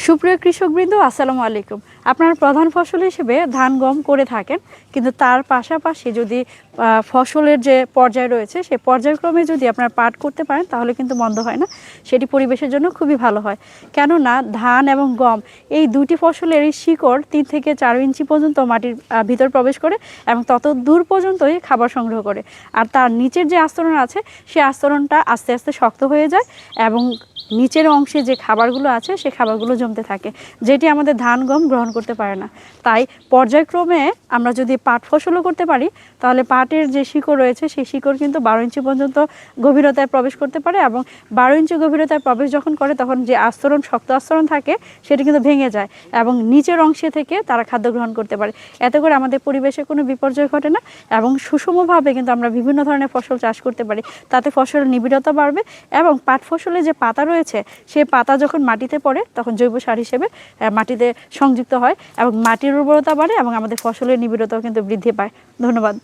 সুপ্রিয় কৃষকবৃন্দ, আসসালামু আলাইকুম। আপনার প্রধান ফসল হিসেবে ধান গম করে থাকেন, কিন্তু তার পাশাপাশি যদি ফসলের যে পর্যায় রয়েছে সেই পর্যায়ক্রমে যদি আপনার পাট করতে পারেন তাহলে কিন্তু মন্দ হয় না, সেটি পরিবেশের জন্য খুবই ভালো হয়। কেননা ধান এবং গম এই দুটি ফসলের এই শিকড় 3 থেকে 4 ইঞ্চি পর্যন্ত মাটির ভিতর প্রবেশ করে এবং তত দূর পর্যন্তই খাবার সংগ্রহ করে। আর তার নিচের যে আস্তরণ আছে সেই আস্তরণটা আস্তে আস্তে শক্ত হয়ে যায় এবং নিচের অংশে যে খাবারগুলো আছে সেই খাবারগুলো জমতে থাকে, যেটি আমাদের ধান গম গ্রহণ করতে পারে না। তাই পর্যায়ক্রমে আমরা যদি পাট ফসলও করতে পারি তাহলে পাটের যে শিকড় রয়েছে সেই শিকড় কিন্তু 12 ইঞ্চি পর্যন্ত গভীরতায় প্রবেশ করতে পারে এবং 12 ইঞ্চি গভীরতায় প্রবেশ যখন করে তখন যে আস্তরণ, শক্ত আস্তরণ থাকে সেটি কিন্তু ভেঙে যায় এবং নিচের অংশে থেকে তারা খাদ্য গ্রহণ করতে পারে। এতে করে আমাদের পরিবেশে কোনো বিপর্যয় ঘটে না এবং সুষমভাবে কিন্তু আমরা বিভিন্ন ধরনের ফসল চাষ করতে পারি। তাতে ফসলের নিবিড়তা বাড়বে এবং পাট ফসলে যে পাতা রয়েছে সেই পাতা যখন মাটিতে পড়ে তখন জৈব সার হিসেবে মাটিতে সংযুক্ত হয় এবং মাটির উর্বরতা বাড়ে এবং আমাদের ফসলের নিবিড়তাও কিন্তু বৃদ্ধি পায়। ধন্যবাদ।